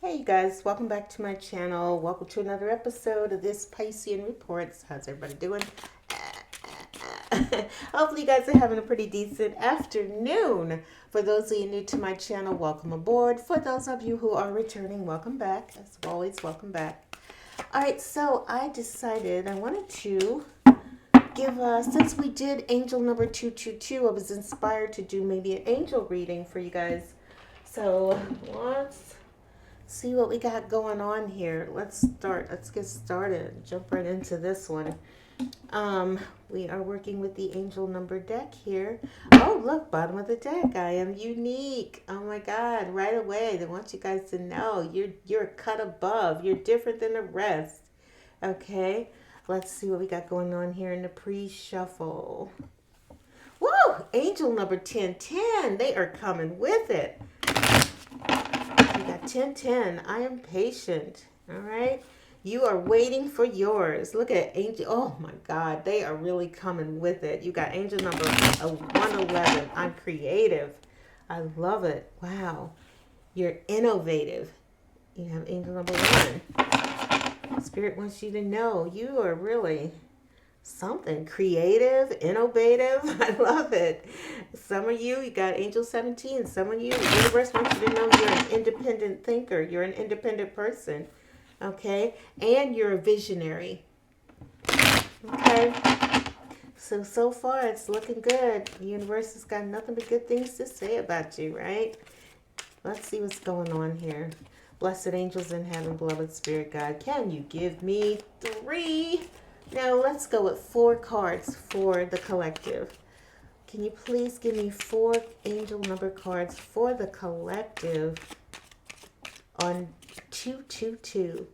Hey you guys, welcome back to my channel. Welcome to another episode of this Piscean Reports. How's everybody doing? Hopefully you guys are having a pretty decent afternoon. For those of you new to my channel, welcome aboard. For those of you who are returning, welcome back. As always, welcome back. Alright, so I decided I wanted to give since we did angel number 222, I was inspired to do maybe an angel reading for you guys. So let's see what we got going on here. Let's get started. Jump right into this one. We are working with the angel number deck here. Oh, look, bottom of the deck. I am unique. Oh my God! Right away, they want you guys to know you're a cut above. You're different than the rest. Okay, let's see what we got going on here in the pre-shuffle. Woo! Angel number 1010. They are coming with it. We got 1010. I am patient. All right. You are waiting for yours. Look at angel. Oh my God. They are really coming with it. You got angel number 111. I'm creative. I love it. Wow. You're innovative. You have angel number 1. Spirit wants you to know you are really something creative, innovative. I love it. Some of you got angel 17. Some of you, the universe wants you to know you're an independent thinker. You're an independent person. Okay? And you're a visionary. Okay? So far it's looking good. The universe has got nothing but good things to say about you, right? Let's see what's going on here. Blessed angels in heaven, beloved spirit guide, can you give me 3? Now let's go with 4 cards for the collective. Can you please give me 4 angel number cards for the collective on 222?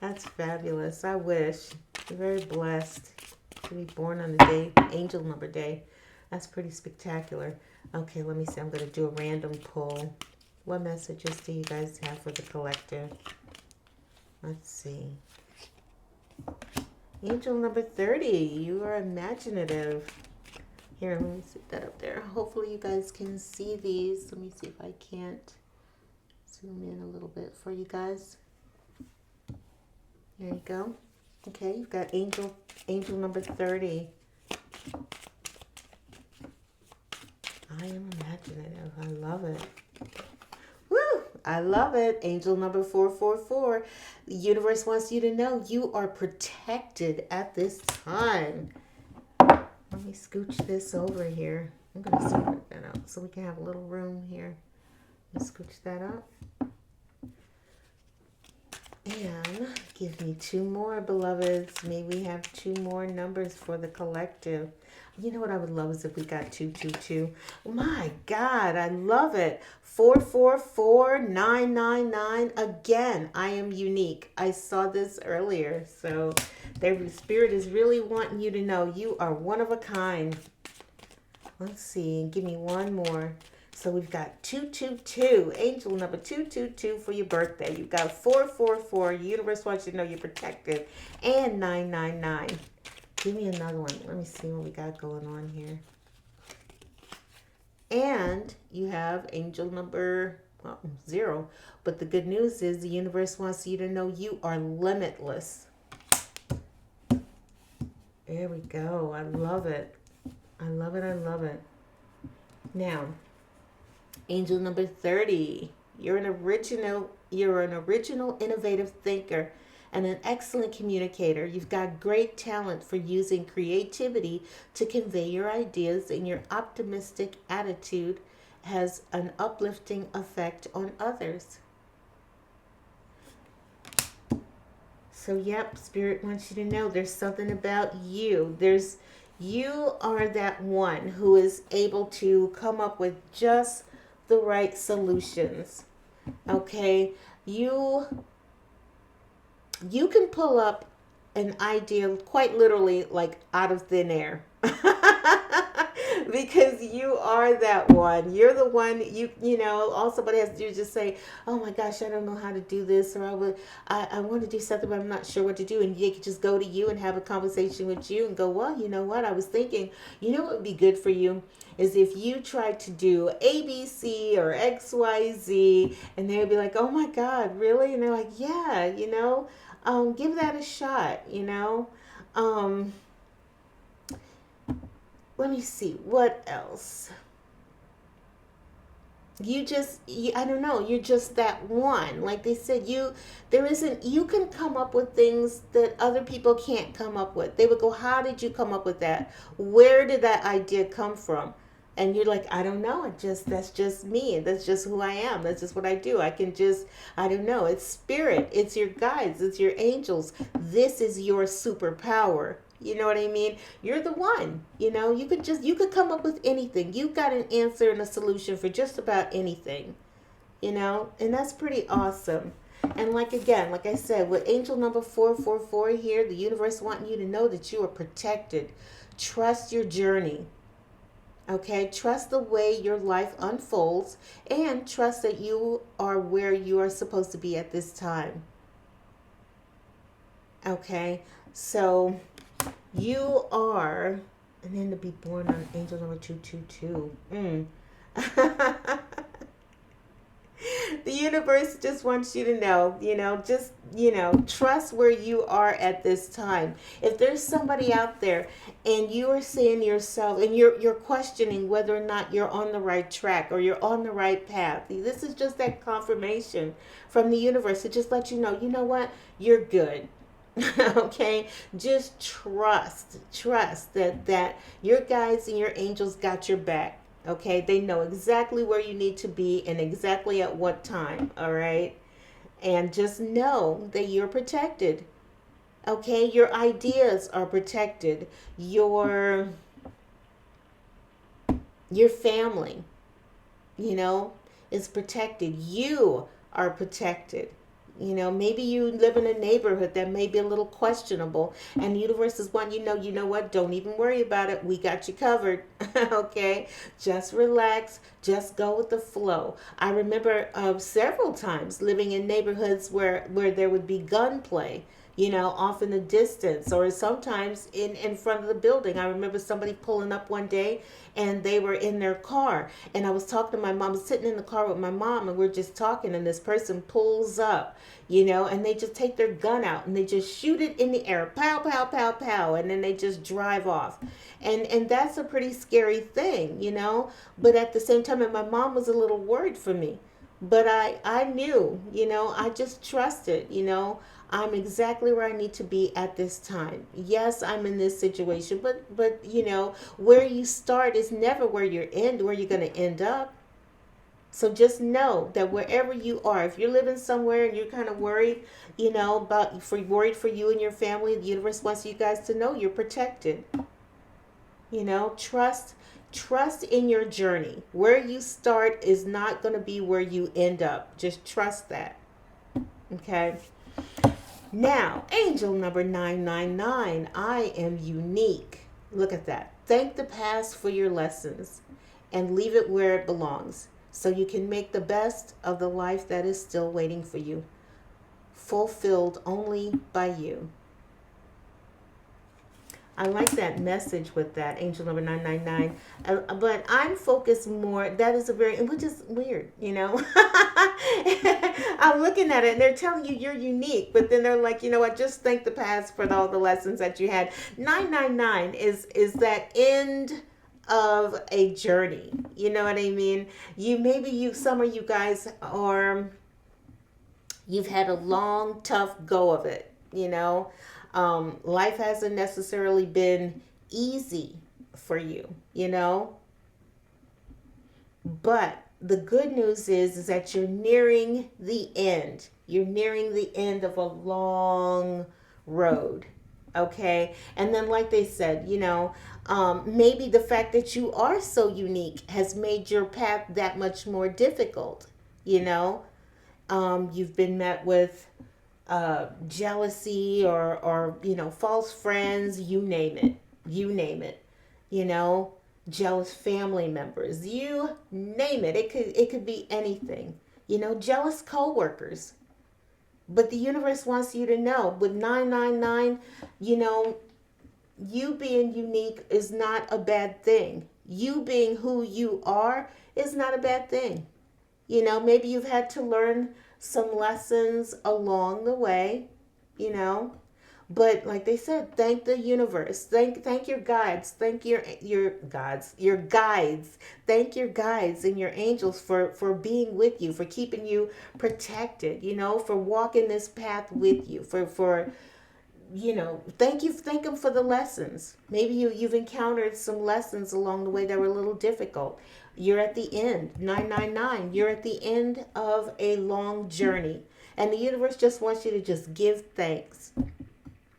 That's fabulous. I wish. I'm very blessed to be born on the day, angel number day. That's pretty spectacular. Okay, let me see. I'm going to do a random pull. What messages do you guys have for the collective? Let's see. Angel number 30, you are imaginative. Here, let me sit that up there. Hopefully you guys can see these. Let me see if I can't zoom in a little bit for you guys. There you go. Okay, you've got angel number 30. I am imaginative. I love it. Woo! I love it. Angel number 444. The universe wants you to know you are protected at this time. Let me scooch this over here. I'm going to scoot that out so we can have a little room here. Let's scooch that up. And give me 2 more, beloveds. May we have 2 more numbers for the collective. You know what I would love is if we got 222. My God, I love it. 444 999. Again, I am unique. I saw this earlier. So their spirit is really wanting you to know you are one of a kind. Let's see. Give me 1 more. So we've got 222, angel number 222 for your birthday. You've got 444, universe wants you to know you're protected, and 999. Give me another one. Let me see what we got going on here. And you have angel number 0. But the good news is the universe wants you to know you are limitless. There we go. I love it. I love it. I love it. Now, angel number 30. You're an original, innovative thinker and an excellent communicator. You've got great talent for using creativity to convey your ideas, and your optimistic attitude has an uplifting effect on others. So, yep, Spirit wants you to know there's something about you. You are that one who is able to come up with just the right solutions. Okay, you can pull up an idea quite literally like out of thin air. because you are that one. You're the one. All somebody has to do is just say, "Oh my gosh, I don't know how to do this," or I want to do something, but I'm not sure what to do." And they could just go to you and have a conversation with you and go, "Well, you know what? I was thinking, what would be good for you is if you tried to do ABC or XYZ," and they would be like, "Oh my God, really?" And they're like, "Yeah, give that a shot, Um, let me see what else. I don't know, you're just that one. Like they said, you can come up with things that other people can't come up with. They would go, "How did you come up with that? Where did that idea come from?" And you're like, "I don't know. That's just me. That's just who I am. That's just what I do. I don't know. It's spirit. It's your guides. It's your angels. This is your superpower." You know what I mean? You're the one. You could come up with anything. You've got an answer and a solution for just about anything. And that's pretty awesome. And like I said, with angel number 444 here, the universe wanting you to know that you are protected. Trust your journey. Okay, trust the way your life unfolds and trust that you are where you are supposed to be at this time. Okay, so you are, and then to be born on angel number 222. The universe just wants you to know, trust where you are at this time. If there's somebody out there and you are saying to yourself, and you're questioning whether or not you're on the right track or you're on the right path, this is just that confirmation from the universe to just let you know what, you're good. Okay, just trust that your guides and your angels got your back. Okay, they know exactly where you need to be and exactly at what time. All right, and just know that you're protected. Okay, your ideas are protected. Your family, is protected. You are protected. Maybe you live in a neighborhood that may be a little questionable, and the universe is wanting you know what, don't even worry about it. We got you covered. Okay? Just relax. Just go with the flow. I remember several times living in neighborhoods where there would be gunplay, off in the distance or sometimes in front of the building. I remember somebody pulling up one day and they were in their car. And I was talking to my mom, I was sitting in the car with my mom and we're just talking and this person pulls up, and they just take their gun out and they just shoot it in the air. Pow, pow, pow, pow. And then they just drive off. And that's a pretty scary thing, But at the same time, and my mom was a little worried for me. But I knew, I just trusted, I'm exactly where I need to be at this time. Yes, I'm in this situation, but where you start is never where you're going to end up. So just know that wherever you are, if you're living somewhere and you're kind of worried, worried for you and your family, the universe wants you guys to know you're protected. Trust in your journey. Where you start is not going to be where you end up. Just trust that. Okay? Now, angel number 999, I am unique. Look at that. Thank the past for your lessons and leave it where it belongs so you can make the best of the life that is still waiting for you, fulfilled only by you. I like that message with that, angel number 999. But I'm focused more, that is which is weird, I'm looking at it and they're telling you you're unique, but then they're like, what, just thank the past for all the lessons that you had. 999 is that end of a journey. You know what I mean? Some of you guys you've had a long, tough go of it, life hasn't necessarily been easy for you, but the good news is that you're nearing the end. You're nearing the end of a long road. Okay. And then, like they said, maybe the fact that you are so unique has made your path that much more difficult. You've been met with jealousy or false friends, you name it, jealous family members, you name it. It could be anything. Jealous coworkers. But the universe wants you to know with 999, you know, you being unique is not a bad thing. You being who you are is not a bad thing. Maybe you've had to learn some lessons along the way, you know. But like they said, thank the universe. Thank your guides. Thank your gods, your guides. Thank your guides and your angels for being with you, for keeping you protected, for walking this path with you, for thank them for the lessons. Maybe you've encountered some lessons along the way that were a little difficult. You're at the end, 999. You're at the end of a long journey. And the universe just wants you to just give thanks.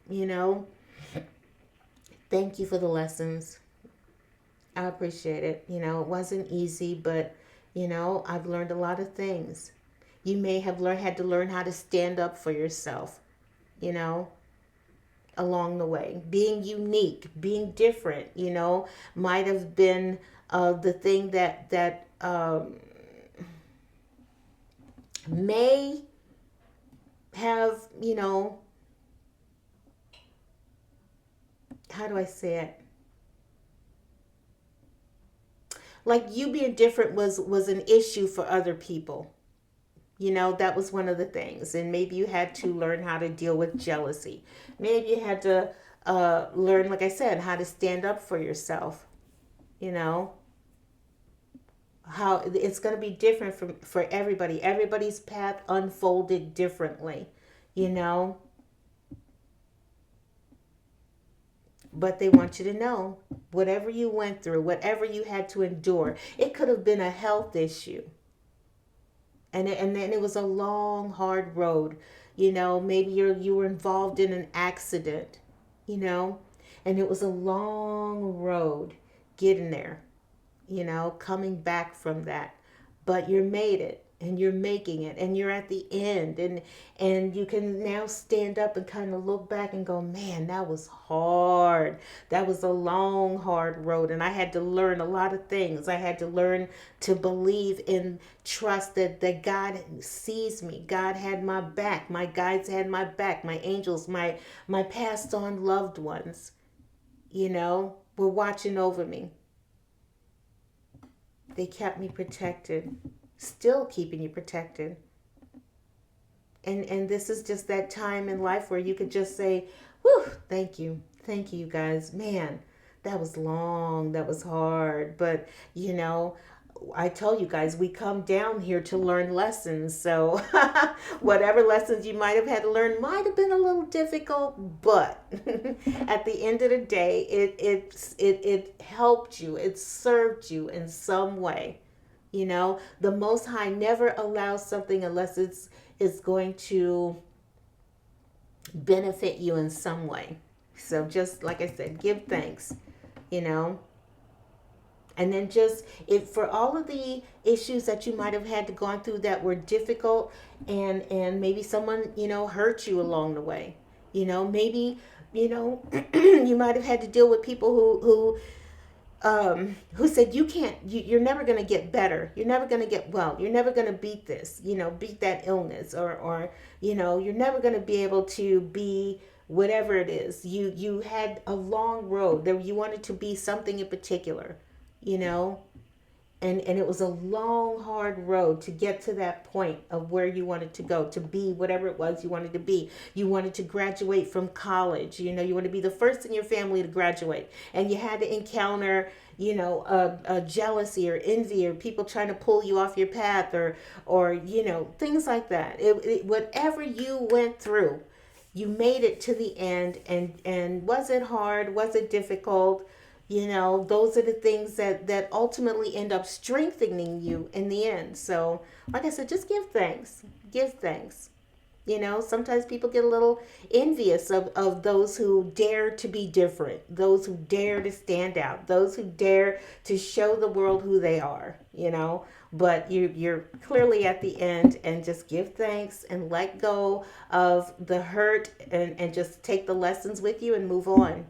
You know, thank you for the lessons. I appreciate it. It wasn't easy, but I've learned a lot of things. You may have had to learn how to stand up for yourself, you know, along the way. Being unique, being different, might have been the thing that may have, how do I say it? Like you being different was an issue for other people. That was one of the things. And maybe you had to learn how to deal with jealousy. Maybe you had to learn, like I said, how to stand up for yourself. How it's going to be different for everybody. Everybody's path unfolded differently, you know. But they want you to know whatever you went through, whatever you had to endure, it could have been a health issue. And then it was a long, hard road. Maybe you were involved in an accident, and it was a long road getting there, coming back from that. But you made it. And you're making it, and you're at the end, and you can now stand up and kind of look back and go, man, that was hard. That was a long, hard road, and I had to learn a lot of things. I had to learn to believe and trust that God sees me. God had my back. My guides had my back. My angels, my passed on loved ones, were watching over me. They kept me protected. Still keeping you protected. And this is just that time in life where you could just say, whew, thank you, you guys. Man, that was long, that was hard, but I told you guys, we come down here to learn lessons. So whatever lessons you might have had to learn might have been a little difficult, but at the end of the day, it helped you, it served you in some way. The Most High never allows something unless it's going to benefit you in some way. So just like I said, give thanks, and then just for all of the issues that you might have had to go through that were difficult, and maybe someone hurt you along the way. Maybe you might have had to deal with people who said you're never going to get better, you're never going to get well, you're never going to beat this, beat that illness, or you're never going to be able to be whatever it is. You had a long road that you wanted to be something in particular, and it was a long, hard road to get to that point of where you wanted to go, to be whatever it was you wanted to be. You wanted to graduate from college. You want to be the first in your family to graduate. And you had to encounter, a jealousy or envy or people trying to pull you off your path or things like that. Whatever you went through, you made it to the end. And was it hard? Was it difficult? Those are the things that ultimately end up strengthening you in the end. So, like I said, just give thanks. Give thanks. Sometimes people get a little envious of those who dare to be different, those who dare to stand out, those who dare to show the world who they are, But you're clearly at the end, and just give thanks and let go of the hurt and just take the lessons with you and move on.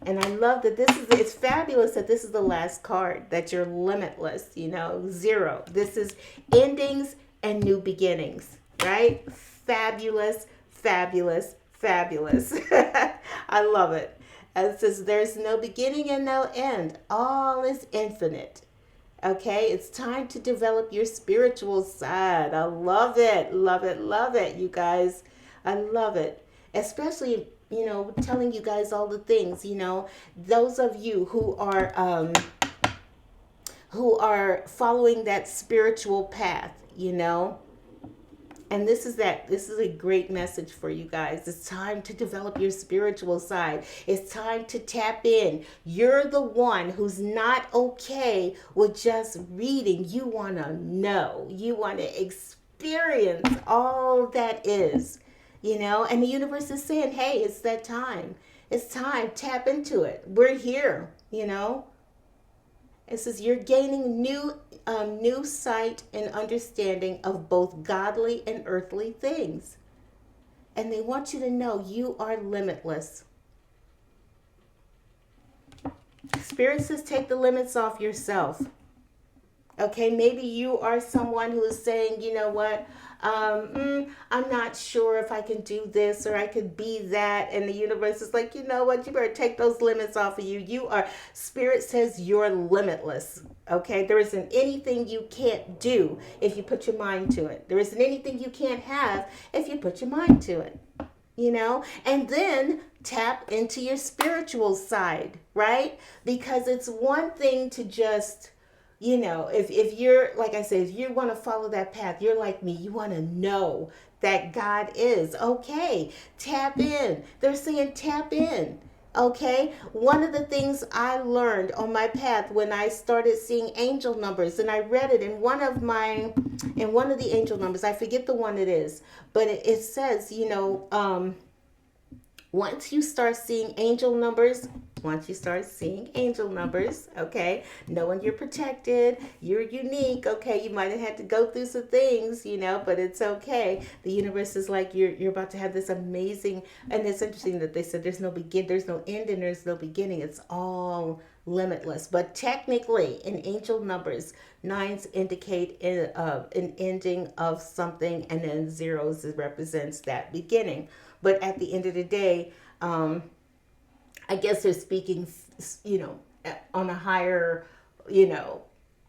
And I love that it's fabulous that this is the last card, that you're limitless, zero. This is endings and new beginnings, right? Fabulous, fabulous, fabulous. I love it. And it says, there's no beginning and no end. All is infinite. Okay, it's time to develop your spiritual side. I love it, love it, love it, you guys. I love it. Especially, telling you guys all the things, those of you who are following that spiritual path, and this is a great message for you guys. It's time to develop your spiritual side. It's time to tap in. You're the one who's not okay with just reading. You want to know. You want to experience all that is, and the universe is saying, hey, it's that time. It's time. Tap into it. We're here, It says you're gaining new sight and understanding of both godly and earthly things. And they want you to know you are limitless. Spirit says take the limits off yourself. Okay, maybe you are someone who is saying, you know what, I'm not sure if I can do this or I could be that. And the universe is like, you know what, you better take those limits off of you. Spirit says you're limitless. Okay, there isn't anything you can't do if you put your mind to it. There isn't anything you can't have if you put your mind to it. And then tap into your spiritual side, right? Because it's one thing to just, if you're, like I said, if you want to follow that path, you're like me, you want to know that God is. Okay, tap in. They're saying tap in. Okay, one of the things I learned on my path when I started seeing angel numbers, and I read it in one of the angel numbers, I forget the one it is, but it says, once you start seeing angel numbers, okay, knowing you're protected, you're unique, okay, you might have had to go through some things, but it's okay. The universe is like, you're about to have this amazing, and it's interesting that they said there's no end, and there's no beginning. It's all limitless. But technically, in angel numbers, nines indicate an ending of something, and then zeros represents that beginning. But at the end of the day, I guess they're speaking, on a higher,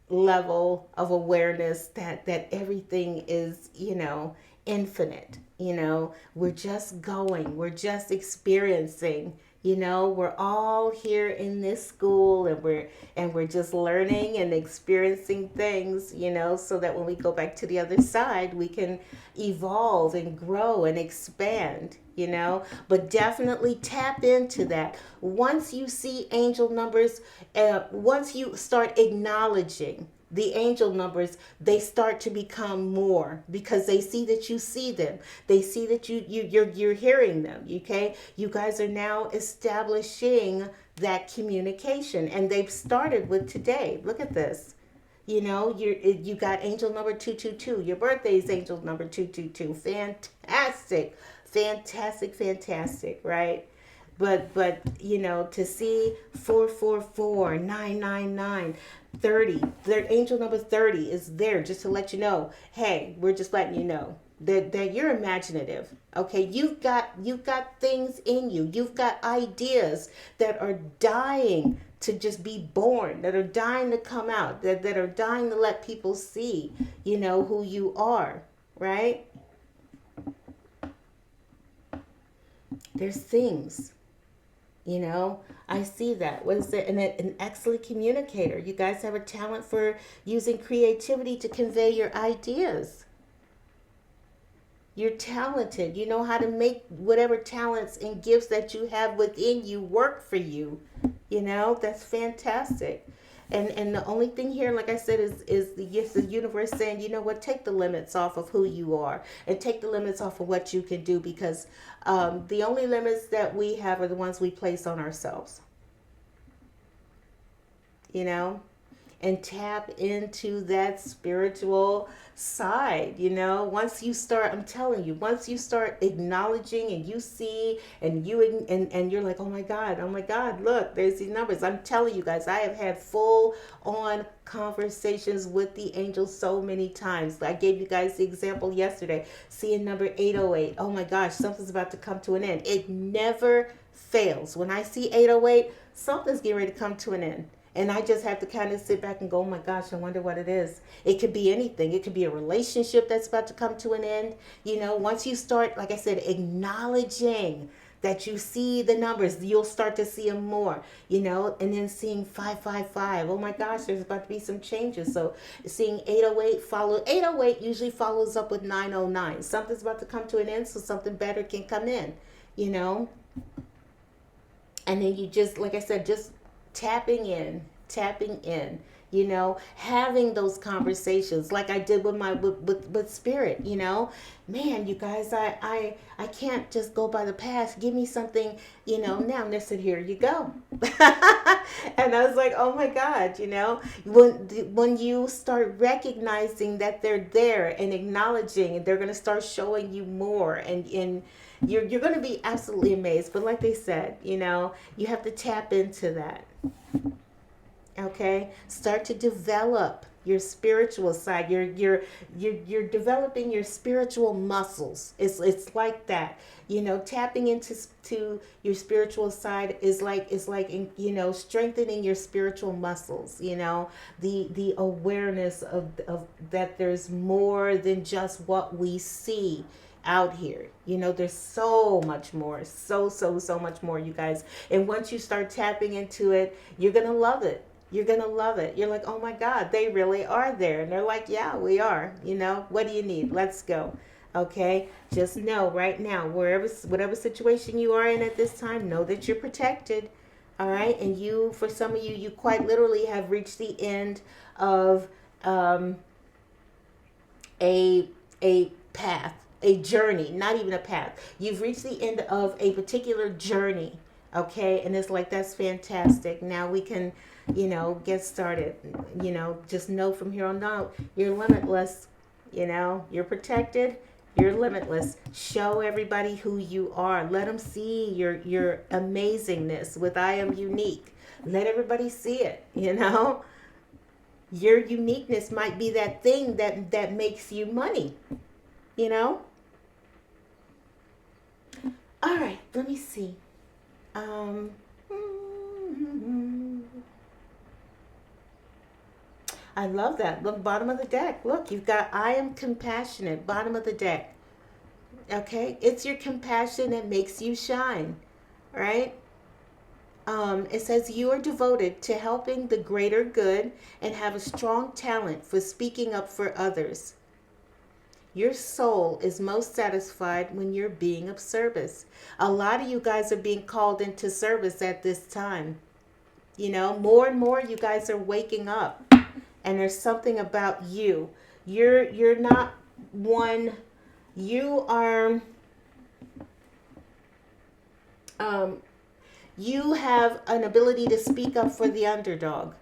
level of awareness that everything is, infinite. We're just going, we're just experiencing. We're all here in this school, and we're just learning and experiencing things, so that when we go back to the other side, we can evolve and grow and expand, but definitely tap into that. Once you see angel numbers, once you start acknowledging the angel numbers, they start to become more, because they see that you see them. They see that you're hearing them. Okay, you guys are now establishing that communication, and they've started with today. Look at this. You got angel number 222. Your birthday is angel number 222. Fantastic, fantastic, fantastic, right? But to see 444, 999, 30, their angel number 30 is there just to let you know, hey, we're just letting you know that you're imaginative. Okay, you've got things in you. You've got ideas that are dying to just be born, that are dying to come out, that are dying to let people see, who you are, right? There's things. I see that. What is it? An excellent communicator. You guys have a talent for using creativity to convey your ideas. You're talented. You know how to make whatever talents and gifts that you have within you work for you. That's fantastic. And the only thing here, like I said, is the universe saying, you know what, take the limits off of who you are, and take the limits off of what you can do, because the only limits that we have are the ones we place on ourselves. and tap into that spiritual side. Once you start, I'm telling you, once you start acknowledging and you see and and you're like, oh my God, look, there's these numbers. I'm telling you guys, I have had full on conversations with the angels so many times. I gave you guys the example yesterday, seeing number 808. Oh my gosh, something's about to come to an end. It never fails. When I see 808, something's getting ready to come to an end. And I just have to kind of sit back and go, oh my gosh, I wonder what it is. It could be anything. It could be a relationship that's about to come to an end. Once you start, like I said, acknowledging that you see the numbers, you'll start to see them more, and then seeing 555. Oh my gosh, there's about to be some changes. So seeing 808 usually follows up with 909. Something's about to come to an end, so something better can come in, and then you just, like I said, just tapping in, having those conversations like I did with my with spirit. Man, you guys, I can't just go by the past. Give me something, now. And they said, here you go. And I was like, oh my God, when you start recognizing that they're there and acknowledging, and they're going to start showing you more, and you're going to be absolutely amazed. But like they said, you have to tap into that. Okay, start to develop your spiritual side. You're developing your spiritual muscles. It's like that. Tapping into your spiritual side is like strengthening your spiritual muscles. The awareness of that there's more than just what we see out here. There's so much more, so much more, you guys. And once you start tapping into it, you're gonna love it. You're gonna love it. You're like, oh my God, they really are there. And they're like, yeah, we are. What do you need? Let's go. Okay, just know right now, whatever situation you are in at this time, know that you're protected. All right, and for some of you quite literally have reached the end of a path, a journey, not even a path. You've reached the end of a particular journey. Okay, and it's like, that's fantastic. Now we can, get started. Just know from here on out, you're limitless. You're protected. You're limitless. Show everybody who you are. Let them see your amazingness with I am unique. Let everybody see it. Your uniqueness might be that thing that makes you money. All right, let me see. I love that. Look, bottom of the deck. Look, you've got I am compassionate, bottom of the deck. Okay? It's your compassion that makes you shine. Right? It says you are devoted to helping the greater good and have a strong talent for speaking up for others. Your soul is most satisfied when you're being of service. A lot of you guys are being called into service at this time. More and more you guys are waking up. And there's something about you. You're not one. You are. You have an ability to speak up for the underdog.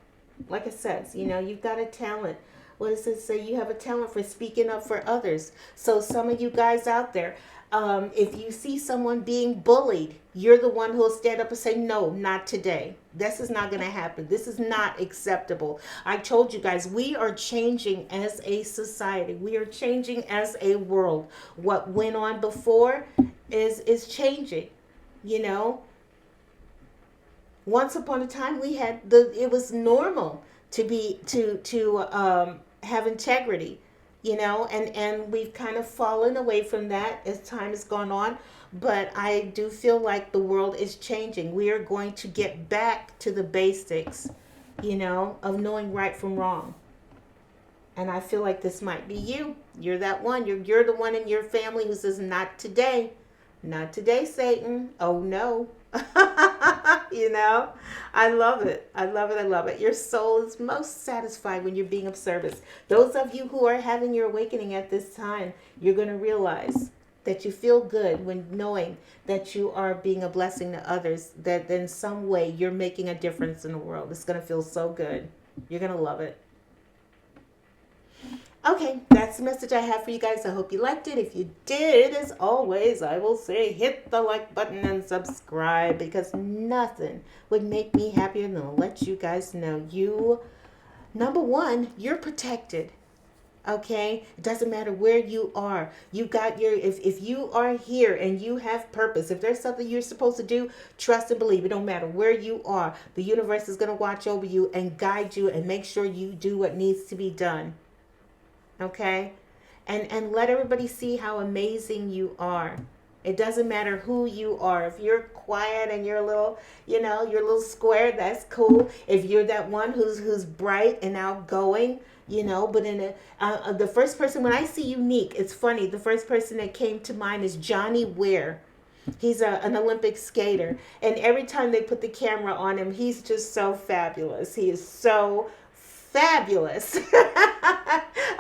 Like it says, you've got a talent. What does it say? You have a talent for speaking up for others. So some of you guys out there, if you see someone being bullied, you're the one who'll stand up and say, no, not today. This is not going to happen. This is not acceptable. I told you guys, we are changing as a society. We are changing as a world. What went on before is changing. Once upon a time, it was normal to have integrity. And we've kind of fallen away from that as time has gone on. But I do feel like the world is changing. We are going to get back to the basics, of knowing right from wrong. And I feel like this might be you. You're that one. You're the one in your family who says, not today. Not today, Satan. Oh, no. I love it. I love it. I love it. Your soul is most satisfied when you're being of service. Those of you who are having your awakening at this time, you're going to realize that you feel good when knowing that you are being a blessing to others, that in some way you're making a difference in the world. It's going to feel so good. You're going to love it. Okay, that's the message I have for you guys. I hope you liked it. If you did, as always, I will say hit the like button and subscribe, because nothing would make me happier than to let you guys know you, number one, you're protected. Okay, it doesn't matter where you are. You got your, if you are here and you have purpose, if there's something you're supposed to do, trust and believe. It don't matter where you are. The universe is going to watch over you and guide you and make sure you do what needs to be done. Okay, and let everybody see how amazing you are. It doesn't matter who you are. If you're quiet and you're a little, you're a little square, that's cool. If you're that one who's bright and outgoing, but the first person, when I see unique, it's funny. The first person that came to mind is Johnny Ware. He's an Olympic skater, and every time they put the camera on him, he's just so fabulous. He is so fabulous.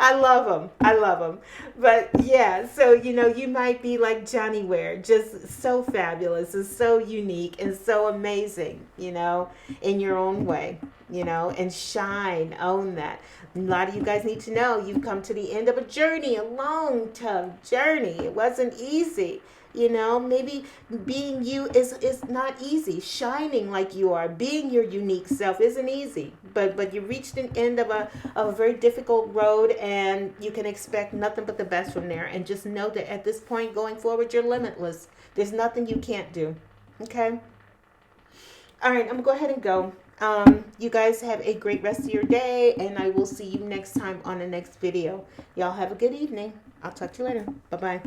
I love him. I love him. But yeah, so you might be like Johnny Ware, just so fabulous and so unique and so amazing, in your own way, and shine, own that. A lot of you guys need to know you've come to the end of a journey, a long, tough journey. It wasn't easy. Maybe being you is not easy. Shining like you are, being your unique self isn't easy. But you reached an end of a very difficult road, and you can expect nothing but the best from there. And just know that at this point going forward, you're limitless. There's nothing you can't do. Okay? All right, I'm going to go ahead and go. You guys have a great rest of your day, and I will see you next time on the next video. Y'all have a good evening. I'll talk to you later. Bye-bye.